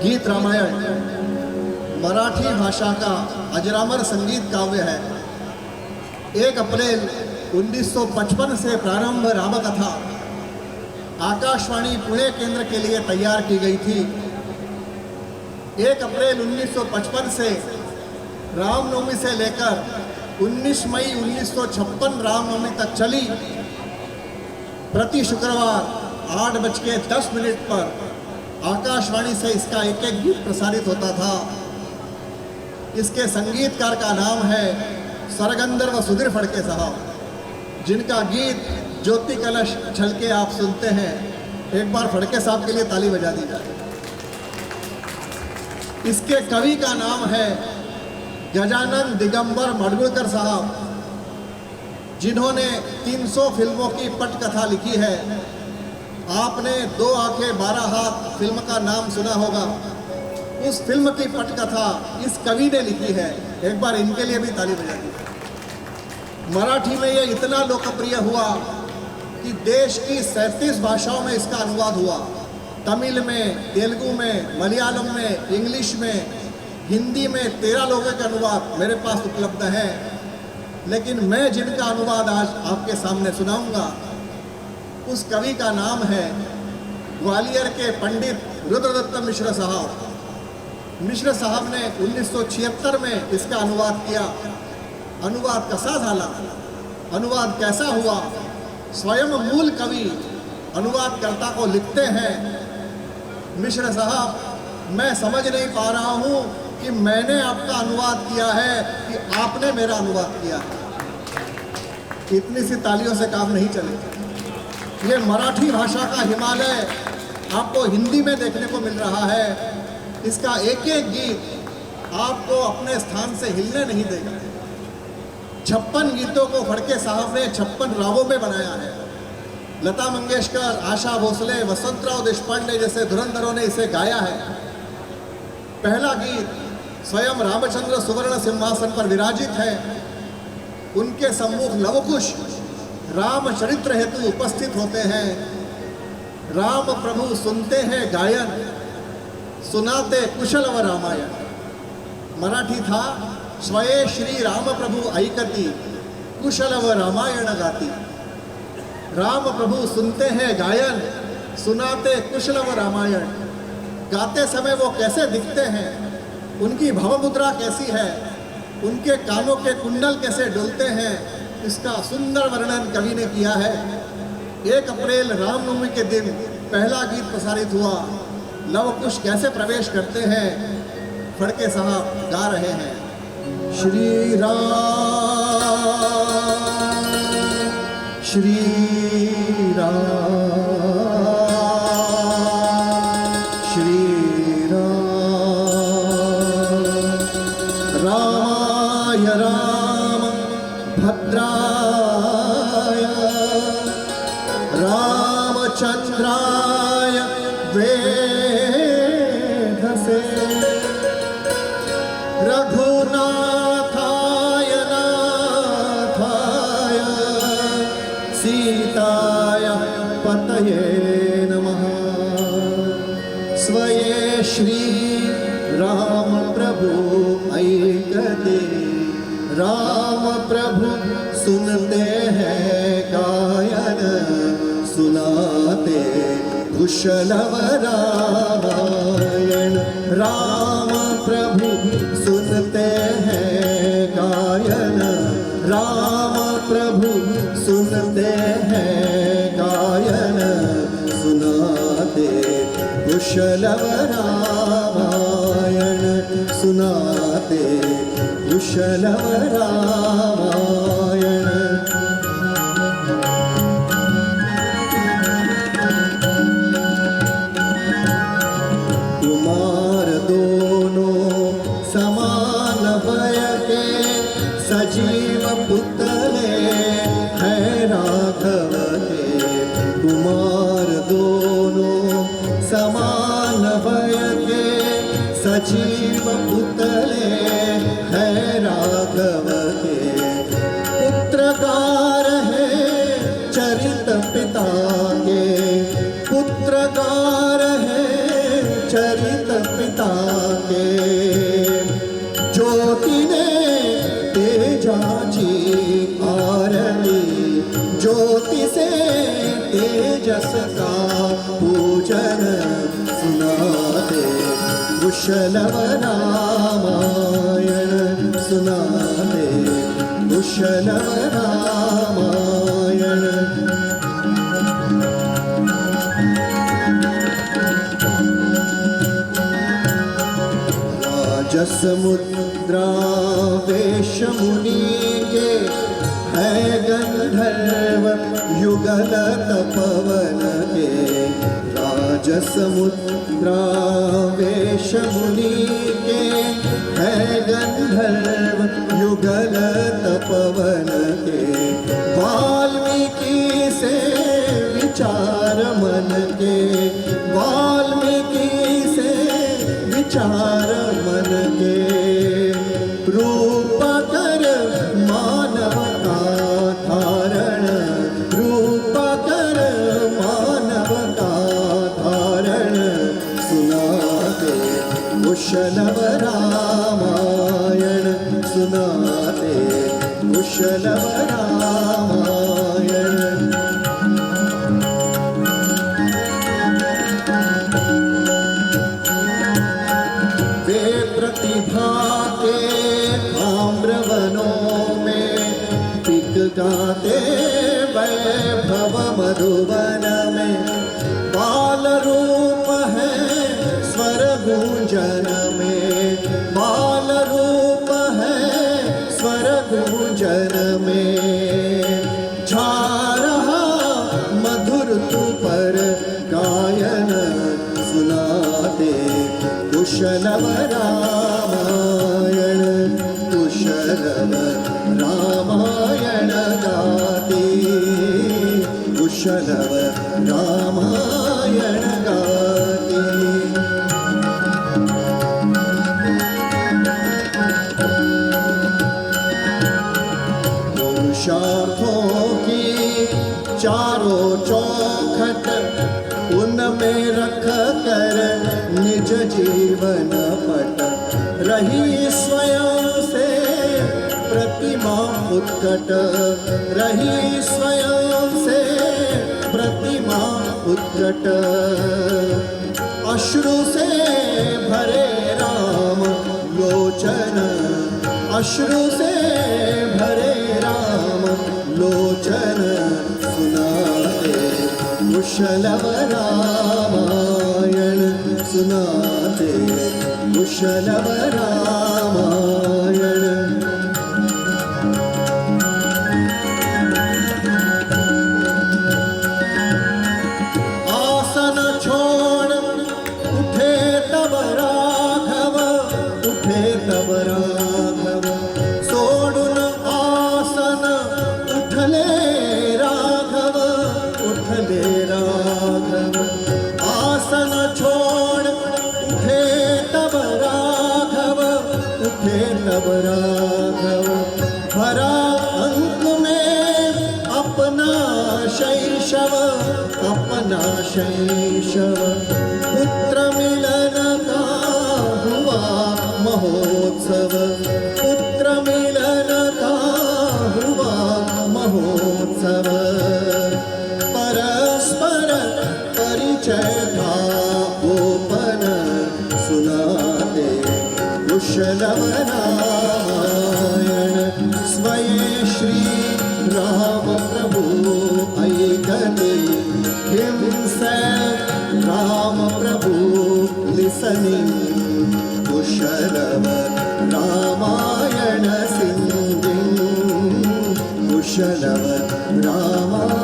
गीत रामायण मराठी भाषा का अजरामर संगीत काव्य है। 1 अप्रैल 1955 से प्रारंभ रामकथा आकाशवाणी पुणे केंद्र के लिए तैयार की गई थी। 1 अप्रैल 1955 से रामनवमी से लेकर 19 मई 1956 रामनवमी तक चली। प्रति शुक्रवार 8:10 पर आकाशवाणी से इसका एक गीत प्रसारित होता था। इसके संगीतकार का नाम है सरगंधर्व सुधीर फड़के साहब, जिनका गीत ज्योति कलश छलके आप सुनते हैं। एक बार फड़के साहब के लिए ताली बजा दी जाए। इसके कवि का नाम है गजानन दिगंबर मडगुळकर साहब, जिन्होंने 300 फिल्मों की पटकथा लिखी है। आपने 2 आंखें 12 हाथ फिल्म का नाम सुना होगा। उस फिल्म की पटकथा इस कवि ने लिखी है। एक बार इनके लिए भी ताली बजा दी। मराठी में ये इतना लोकप्रिय हुआ कि देश की 37 भाषाओं में इसका अनुवाद हुआ। तमिल में, तेलुगु में, मलयालम में, इंग्लिश में, हिंदी में 13 लोगों के अनुवाद मेरे पास उपलब्ध हैं। लेकिन मैं जिनका अनुवाद आज आपके सामने सुनाऊंगा, उस कवि का नाम है ग्वालियर के पंडित रुद्रदत्त मिश्र साहब। मिश्र साहब ने 1976 में इसका अनुवाद किया। अनुवाद कसा झाला, अनुवाद कैसा हुआ, स्वयं मूल कवि अनुवादकर्ता को लिखते हैं, मिश्र साहब, मैं समझ नहीं पा रहा हूँ कि मैंने आपका अनुवाद किया है कि आपने मेरा अनुवाद किया है। इतनी सी तालियों से काम नहीं चलेगा। ये मराठी भाषा का हिमालय आपको हिंदी में देखने को मिल रहा है। इसका एक एक गीत आपको अपने स्थान से हिलने नहीं देगा। 56 गीतों को फड़के साहब ने 56 रागों में बनाया है। लता मंगेशकर, आशा भोसले, वसंतराव देशपांडे जैसे धुरंधरों ने इसे गाया है। पहला गीत स्वयं रामचंद्र सुवर्ण सिंहासन पर विराजित है। उनके सम्मुख लवकुश रामचरित्र हेतु उपस्थित होते हैं। राम प्रभु सुनते हैं गायन, सुनाते कुशलव रामायण। मराठी था स्वये श्री राम प्रभु ऐकती, कुशलव रामायण गाती। राम प्रभु सुनते हैं गायन, सुनाते कुशलव रामायण। गाते समय वो कैसे दिखते हैं, उनकी भावमुद्रा कैसी है, उनके कानों के कुंडल कैसे डुलते हैं, इसका सुंदर वर्णन कवि ने किया है। 1 अप्रैल रामनवमी के दिन पहला गीत प्रसारित हुआ। लवकुश कैसे प्रवेश करते हैं, फड़के साहब गा रहे हैं। श्री राम, श्री राम, श्री राम, रामाय राम भद्राय रामचंद्राय वेधसे रघुनाथाय नाथाय सीताय पतये नमः। स्वये श्री राम प्रभु ऐकते, राम प्रभु सुनते हैं गायन, सुनाते कुशलव रामायण। राम प्रभु सुनते हैं गायन, राम प्रभु सुनते हैं गायन, सुनाते कुशलव रामायण, सुनाते कुशलव रामायण। कुमार दोनों समान वय के, सजीव पुतले हैं राघव के। कुमार दोनों समान वय के, सजीव पुतले हैं राघव के। पुत्रकार है चरित पिता के, पुत्रकार है चरित पिता के, ज्योति ने तेजाची आरती, ज्योति से तेजस का पूजन सुनाते, कुशलव रामायण सुनाते, कुशलव रामायण। राजसमुद्रा वेश मुनि के, है गंधर्व युगल तपवन के। राजसमुद्रा वेश मुनि के, है गंधर्व युगल तपवन के। वाल्मीकि से विचार मन के, वाल्मीकि से विचार मन के। रूप कर मानव का धारण, रूप कर मानव का धारण सुनाते, कुशलव रामायण सुनाते, कुशलव रामायण। वे प्रतिभा के आम्रवनों में पिक गाते, वैभव मधुवन में। बाल रूप है स्वर गूंजन में, बाल रूप है स्वर गूंजन में। झा रहा मधुर तु पर गायन सुनाते, कुशलव रामायण, कुशलव रामायण गाते, कुशलव रामायण गाते। पुरुषार्थों की चारों चौखट, उनमें रख कर निज जीवन पट। रही स्वयं से प्रतिमा उत्कट, रही स्वयं से प्रतिमा उत्कट। अश्रु से भरे राम लोचन, अश्रु से भरे राम लोचन सुनाते, कुशलव रामायण सुनाते, कुशलव रामायण। आसन छोड़ उठे तब राघव, उठे तब राघव। सोडुन आसन उठले राघव, उठले राघव। आसन छोड़ उठे तब राघव, उठे तब राघव। भरा अंक में अपना शैशव, अपना शैशव। पुत्र मिलन का हुआ महोत्सव, पुत्र मिलन का हुआ महोत्सव। परस्पर परिचय का गोपन सुनाते, कुशलव रामायण। स्वयं श्री राम प्रभु ऐकते, himself राम प्रभु listening, कुशलव रामायण singing, कुशलव रामायण।